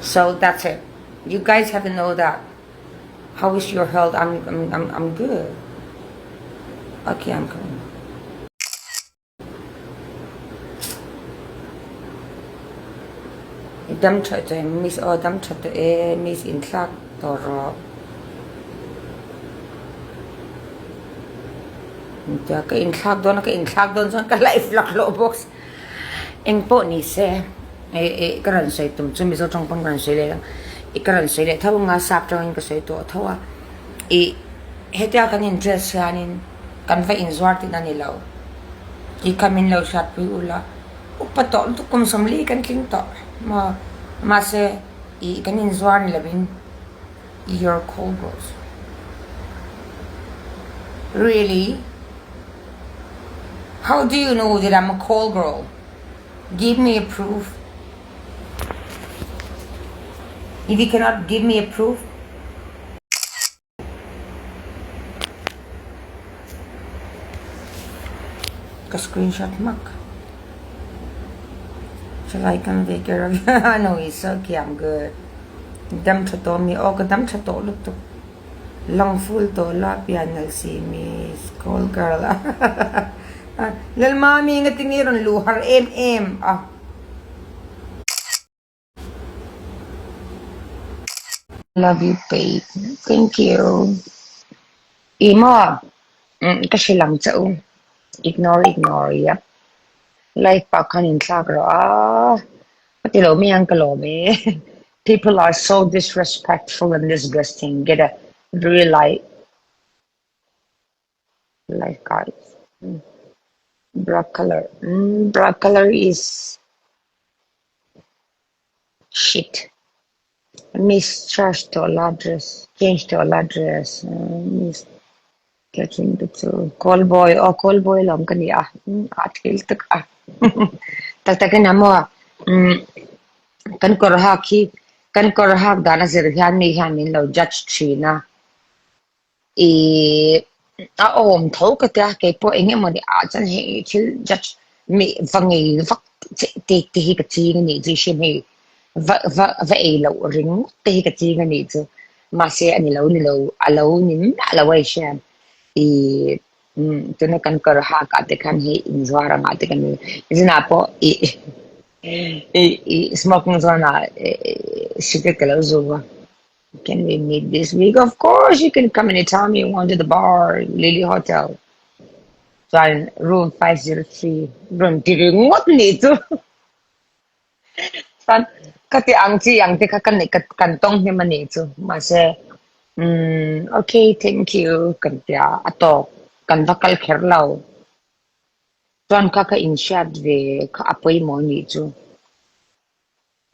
So that's it. You guys have to know that. How is your health? I'm good. Okay, I'm coming. Đâm trở cho em miss đâm trở cho em miss in thác tỏ rõ. Giờ cái in thác đó rồi cái life lock low box. Em bộ ní xe cái rần sấy tụm chung mi số trong phong rần sấy lên cái rần sấy lên thâu ngã sạp trong cái sấy tổ thâu à hết ra cái nhìn dress ra nên cần phải Inzuar Țhin anh lâu come in lâu sát với ula upat to tu kum samli kan king to mà se cái Inzuar ni labin your cold girls really. How do you know that I'm a cold girl? Give me a proof. If you cannot give me a proof, a screenshot mark. So I can take care of you. No, it's okay, I'm good. Dam chato mi o dam chato look to long full to la piano si mi cold girl. Lil mami ngating iron luhar em Love you, babe. Thank you. Imo, kasi lang sao. Ignore, yep. Life pa kanin sagro. Pati lo mi ang kalomi. People are so disrespectful and disgusting. Get a real life guys. Black color is shit. Miss trash to all address, change to all address. Miss getting the two call boy lam kani atil tak tak na mo kan korha dana zir hian min lo judge china om thau ka ta ke po enge mo di chan he chil judge mi vangi vak te hi ka chi ni ji shi me va lo ring te hi ka chi ni chu ma se ani lo alo wai shan tu na kan korha ka te kan he Inzuar nga te kan izina po smoking zona shike kala zuwa. Can we meet this week? Of course, you can come anytime you want to the bar, Lily Hotel. So room 503. Room tiri ngot nito. San kati ang ti kan tong ni manito. Mase okay, thank you. Kantya ato kan bakal kerlaw. Tuan kaka insyad ve ka apoy mo nito.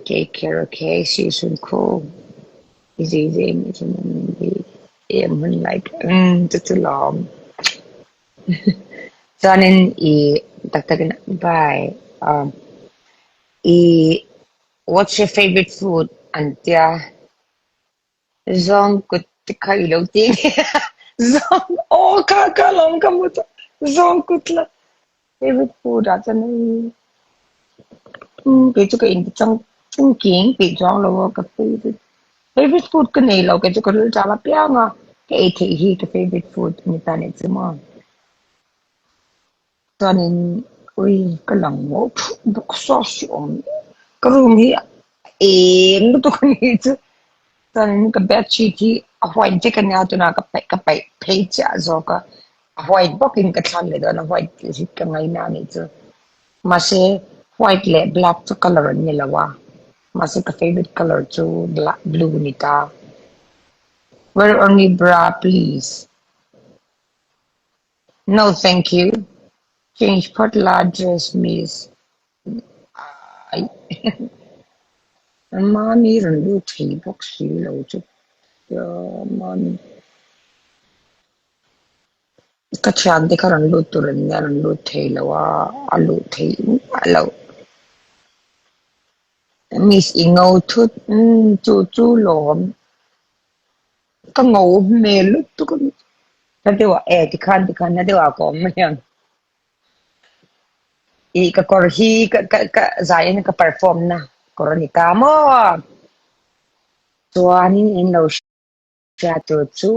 Take care, okay? See you soon, cool. Easy, like, too long. So, dagdagan, bye. What's your favorite food? Antya, zong kut kailo ting. Zong, kakalong kamuta. Zong kutla. Favorite food, atan cái in trong kiến bị trong lâu cái favorite food cái này lâu cái chỗ trả là béo nga cái thì hi cái favorite food người ta này chứ mà cho nên ui cái lòng ngố bốc xóa xuống cái room hi nó tôi không nghĩ chứ cho nên cái bed sheet hi white chứ cái nào tôi nào cái page rồi cái white booking cái thằng này đó là white cái ngày nào này chứ mà sẽ white le black to color ni lawa. Masih ka favorite color to black blue nita. Wear only bra please. No thank you. Change potla dress miss. Ay. Mami rin lu thi box lo chu. Ya mami. Kachan de karan lu turin ran lu thi lawa alu thi alo. Miss Ingo thut chu lom ka ngầu mê lúc tu kan na dewa ti khan na dewa ko myan ka kor hi ka zain ka perform na kor ni ka mo chuanin in lo sha tu chu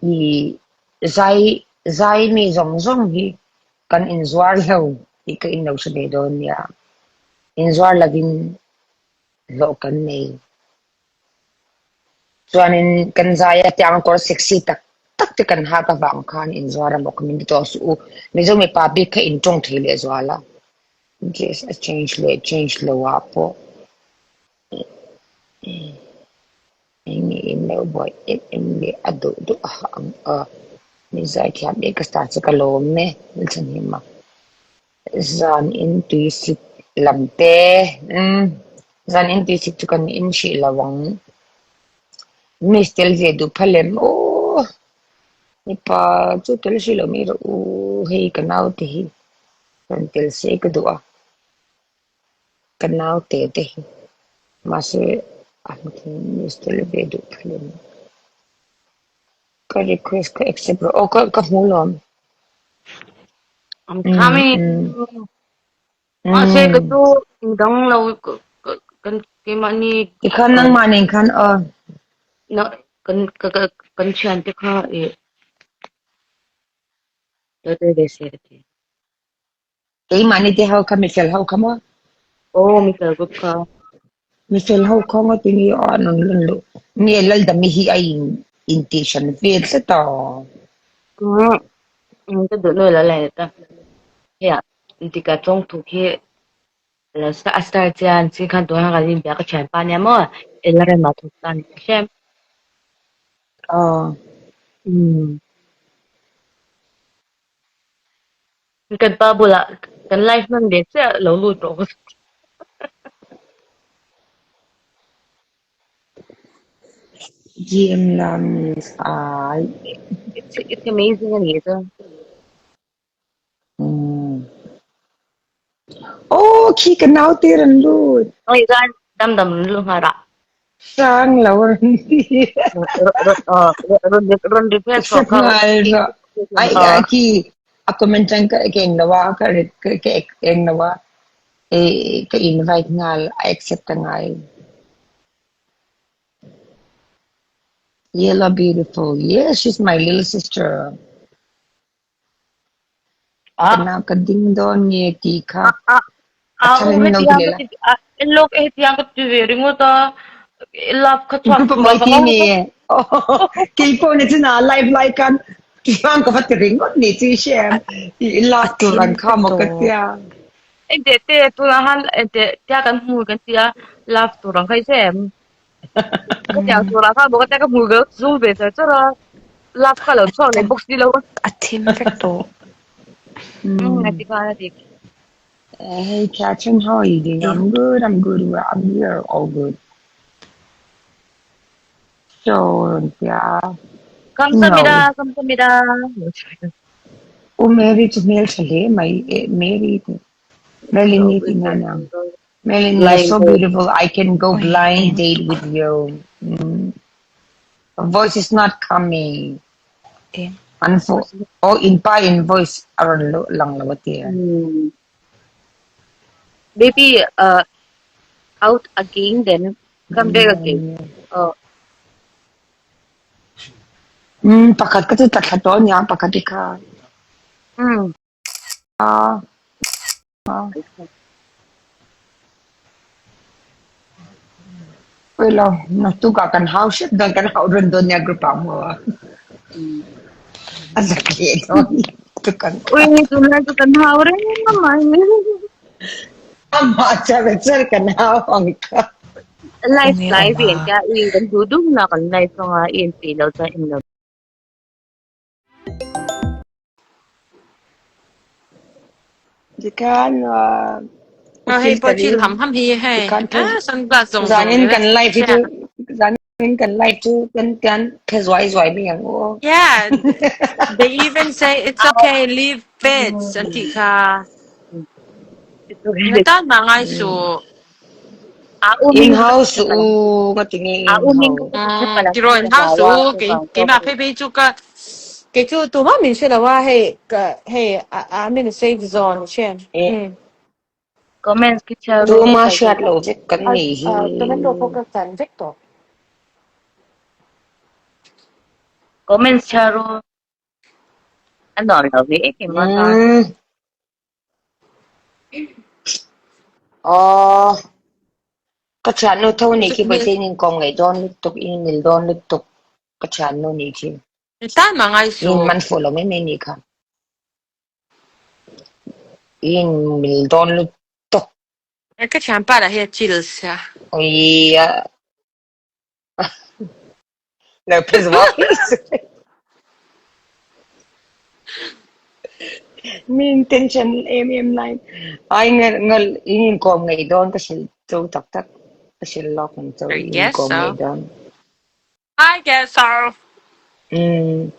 i zai mi zong zong hi kan inzuar lo i ka in lo sa de don ya inzuar lagin lo kan nei chuanin kan zaya tiang kor sexy tak tak te kan ha ka wang khan inzuar mo kamin to su mi zo me pa bi ka in tong thile zwala just a change lo wa po ini no boy in the adu du ang ni Zaithiam ka sta cha kalom ne nilchan hima zan intuitive lamte zan intuitive tu kan in shi lawang mistel je du phalem o ni pa chu tel shi lo mi ro hei kanau te hi kan tel se ka du a kanau te te hi ma se mistel je du phalem ka request ka accept o ka mulom I'm coming. Masih itu dong lau kan kemani ikan nang maning kan na kan cantik ha deh sih. mani te hau ka misel hau ka mo Oh, misal ka. misel hau ka mo tini anong lalo ni elal da mihi ay intention feel sa to Itu dulu lah lah itu. Ya, ketika jong tu ke là start jan chỉ kan tuh yang kali biar ke pan ya mo elaran matu tan sem kan pa bola kan life nang de se lo lu to GM lam is ay it's amazing and itu oh ki kanau tiran lut oh ikan dam dam lu ngara sang lawan run de pes ko ka sangal ra ay ki ako man chang ka keng nawa ka keng nawa ka invite ngal I accept ngal Yella beautiful yes she's my little sister kana ka ding don ye ti ka atharin no dilela lok yang ke tu ringo ta lap ka chak Grupo la mai ka ti ni oh ki po ni tina live like kan ki ang ka fatring ngot ni si shem I last to ran ka mo ka tia te tu han te ta kan mu kan tia lap tu rang kai sem cái chàng chùa là sao bố cái mùi gớt du về rồi cho nó lắp cả lần sau này bốc đi lâu atim vector này thì coi thì hey Catherine how are you doing I'm good well, I'm here all good so yeah no 감사합니다 Mary to mail chale Mary Melanie tinana Melanie you're so beautiful I can go blind date with you Her voice is not coming oh in voice aron lang lawat maybe out again then come back again pakat ka tu tatlato niya pakat ka Well, natuka kan house ship dan kan how ron doon niya grupa mo. Asakit on. Tukan. uy ito na ito tanhaw rin naman Ama, sir kan how ang ka. live yan kaya iyan dudong na kan live nga iyan pilaw sa inyo Di kan Hey, bộ chị làm hâm hi hay. Sân ba rồng zanin kan live itu zanin kan live tu kan kezwai mi yang o. Yeah, they even say it's okay, leave beds. Anti ka. Người ta mà ngay số. In house ngatingi in house. Chỉ rồi in house số cái mà phải bị chú cái chú tụi mình sẽ làว่าhey I'm in a safe zone chen. comments kita Tu ma shat lo je kan ni hi. Tụi mình đâu có cái vector. comments charo. Ano lawi mata. Cái chán nó thâu này khi bây giờ nhìn con ngày đón lúc tục in nil đón lúc tục cái chán nó này khi Ta mga in iso. man follow mấy mấy này cả in nil đón lúc tục Cái chán para here chills ya. ôi là phải gì mình tension em lại ai nghe nghe in con ngày đón cái sự châu tắc tắc cái sự lo con châu I in guess con ngày so. đón I guess so. um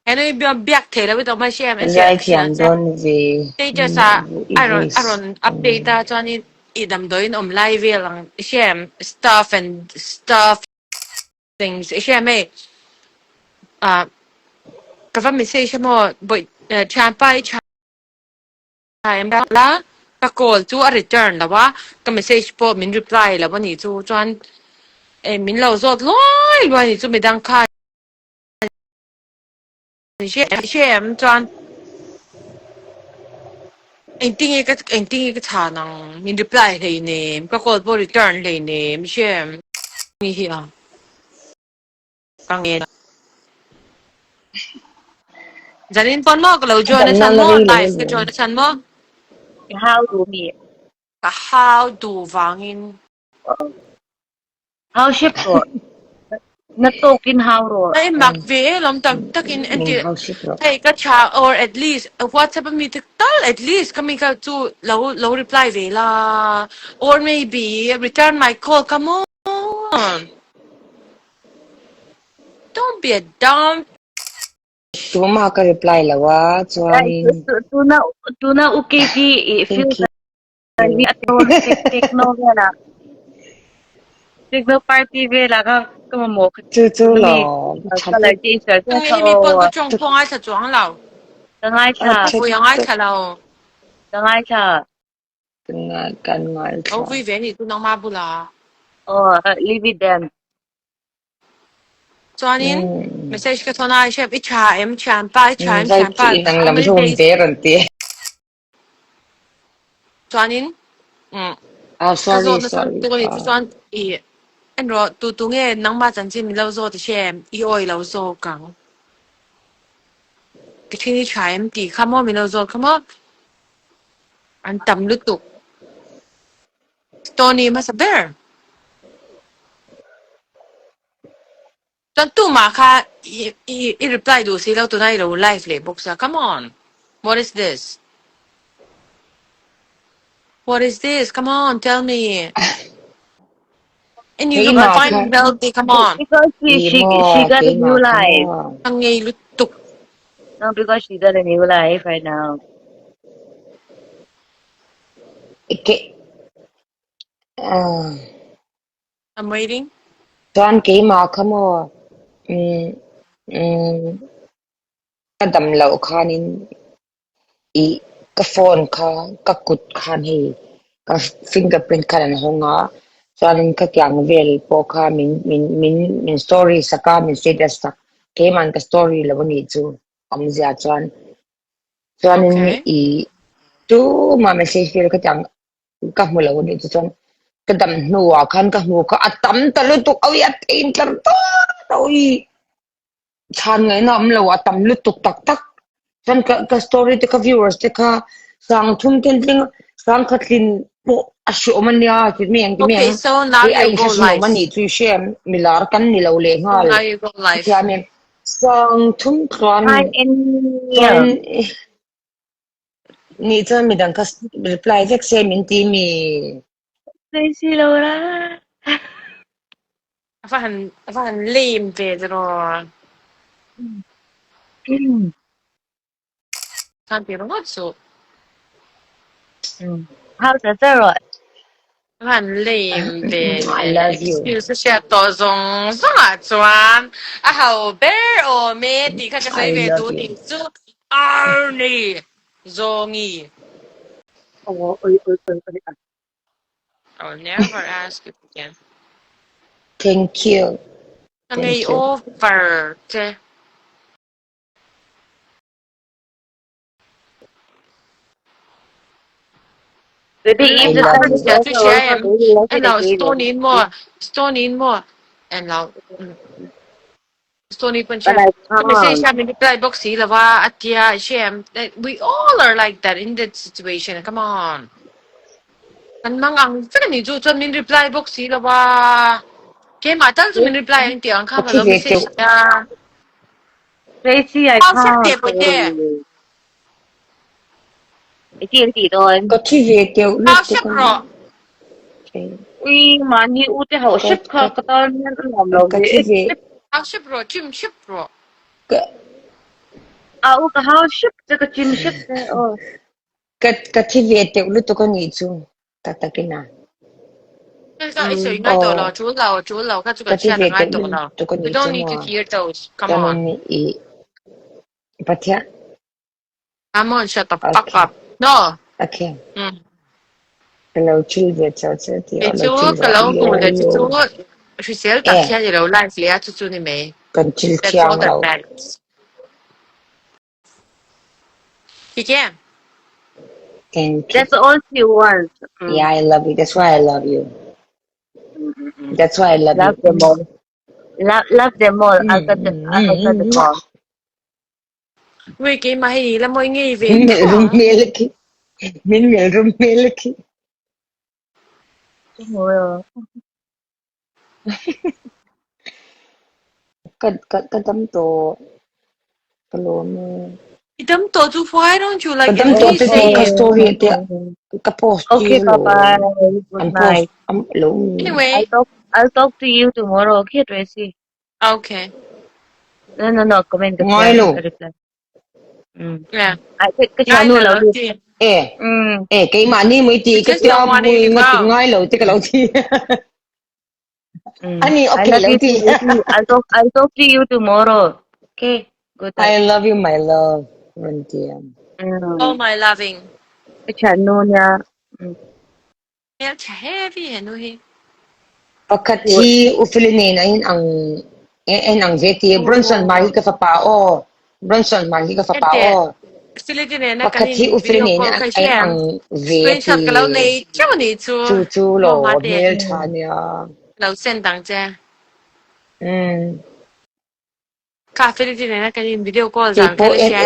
Ano yung biyak te la wito ma share ma share siya Zaithiam sa. đón về Te just sa voice aron update ta cho ni idam doin live lang share stuff things share me ka message mo boy champai em đã lá ka call chu a return la wa ka message po min reply la wa ni chu chuan min lo zot loi wa ni chu mi dang kha share chuan anh tiếng cái thà năng mình reply này nè các cô bộ return này nè mình share như thế à càng nghe cho nên con mò cái lâu cái cho nó đầm nó chăn là mò gì là live cái cho vậy nó chăn mò How do me? cả how do vang in How ship ro? Natokin how ro? ay mặc về làm tắc tắc in anh mình chị hao ship rồi hey cái cha or at least WhatsApp mi thực tal at least kami ka chu lâu reply về la or maybe return my call come on don't be a dumb chú mà cái reply là quá cho nên Tuna ukiki thank feels you like we at no vela. Techno party vela ka mo chú là nami chặt kala đứt ti sa ang so mi pon ko chong pong ai sa chuang lao dangai cha chặt Ủa ai đứt thà lâu dangai cha ngài cần ngài Ủa cha vui vẻ thì tôi nông ma bù la oh leave it then cho nên message cái thằng này chef ít vậy chán ba chị năng how làm many thôn days về rồi tiền cho nên cái sorry rồi nó xong sorry tôi nói cho anh rồi tôi nghe nông ma chân chính mình lâu rồi thì xem oi lâu rồi càng cái khi đi try em thì come on mình lâu rồi come on anh tầm lướt tục Tony mà sao bear Don't do maka i-reply do sila tunay raw live le buksa. Come on. What is this? What is this? Come on, tell me. And you cái look mà fine cái and healthy. Come on. because ý she mà got a cái new mà come life on Ang ngay lutuk. no because she got a new life right now cái I'm waiting. toàn cái mà come on um um cái đầm lẩu khan in ý cái phone kha cái cút khan hi cái fingerprint khan anh hông á cho nên cái dạng về po kha mình story saka mình status sak cái man cái story là vấn đề chu ông già cho nên Okay. ý chú mà message về cái dạng cái mù là vấn đề chu cái đầm nua khan cái mù cái atam talu tu awi at in tar ta oi chan ngai nam lo atam lu tuk tak tak San ka story te ka viewers te ka sang thum ten ting sang khatlin po asyo man ya ki Okay, mieng so now ki you ai go sa sino live. man ni tu shem milar kan ni lo le So now ngal you go live. kya men sang thum hi kwan Neil kwan ni cha mi dang ka reply vek se min ti mi Tracy Laura Afahan lame Pedro. Can't be wrong so. how's the third Afahan lame I Pedro. love you Excuse siya to zong at chuan. Ahaw bear o me di ka I kasay ve love do you ting su. Arnie. Zongi. oh I will never ask it again. thank you Ngay you over. Che. Maybe if the love time you. is Yeah, to over, share also him. maybe less And than now again. stone in more. And now stone in But puncha. I Come and say, can't. Shami, reply box, lava, atia, sham. We all are like that in that situation. Come on. Kan mangang, fika ni ju min reply box, lava. Okay, matal to min reply ang tiang ka Kachi malo ve teu. message ya. Tracy, I How ship can't. de bote? I can't see on. Kachi ve teu lu How tu ship kan. ro? We money ute how Ka ship ka ka katal yan alam lo. kachi ve How ship ro? Chim ship ro. ka Ah, ka how ship the ka chim ship oh. kachi ve teu lu tu kan ni chu. Tatakina. Cái ấy sợi ngay đầu Oh, là chú lâu các chú cái kachi chia là ve ngay teu đầu lu là. tu kan You ni don't chu need to mo. hear those. Come on. Kanan ni patia. Come on, shut the fuck Okay. up. No. Okay. Ừ. Hello children, chào chào thì Thì hello chú cái children. lâu cùng Yo là yo. chú chú sẽ đặt Eh, kia thì lâu lại liền chú này mày. cần chill That's all chiang that lâu. matters. Chị kia. Thank you. That's all she wants. Yeah, I love you. That's why I love you. Mm. That's why I love Love you. them all. Love them all. I got the mom. Vì cái mà hay là mọi người về Mel rum thong. melki. Mel rum melki. Well, Kadam to. Kalome. Idam to chú why don't you like Kadam at to least te say ka it? story te okay. ka post ti Okay, bye-bye. lo. Good Am post night. am lo. Anyway, I'll talk to you tomorrow. Okay, Tracy. okay. No. Comment ka Ngai siya. lo. Reply. Yeah. Ay, Ngay kachano là lang lâu din. chị. Cái mà ni mới You ti cái just tia don't want it mui to ngat go. ngai lo ti ka lo ti. Ani I okay love lo you ti. too, Tracy. I'll talk to you tomorrow. Okay. Good night. I love you, my love. Rantian. Oh my loving. Kachano niya. Mm. Em chả heavy hả nuôi. Pakati ufilinin ayin ang veti Bronson Oh. Mahi ka fapao. Bronson Mahi ka Em để fapao. Philippines na Pakati kanin video ufilinin call kay ayin siya. ang Screenshot ka lang veti na ito ni chu. chu chu Mo lo mate. mail chanya. Lâu sen đằng cha. Hmm. Ka Philippines na kanin video call Cái rằng po kay siya.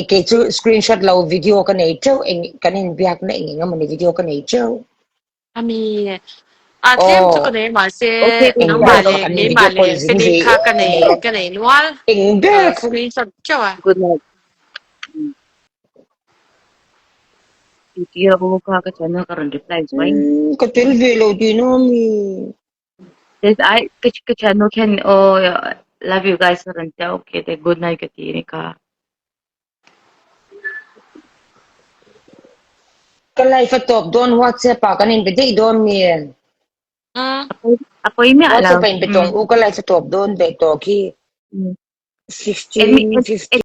cái chu screenshot lo video ka nei chau en kanin biak na ingin nga video ka nei chau. Ami. At lem chu ka Oh, na mà se Okay, good nang eng night. ber ka male kanin ke video call male zing pili zi. ka ka nei nual. Eng ber ka Screenshot chu à. Good night. Titiya ko kakachano karon reply fine. katil velo di nomi. Yes, I kachano can love you guys karon ta okay. Te good night katiri ka. Kalay fa top don WhatsApp pa kanin bede don mi. Ừ. Ako imi WhatsApp alam. pa in betong u kalay fa top don be to ki Mm. And me 15 and 15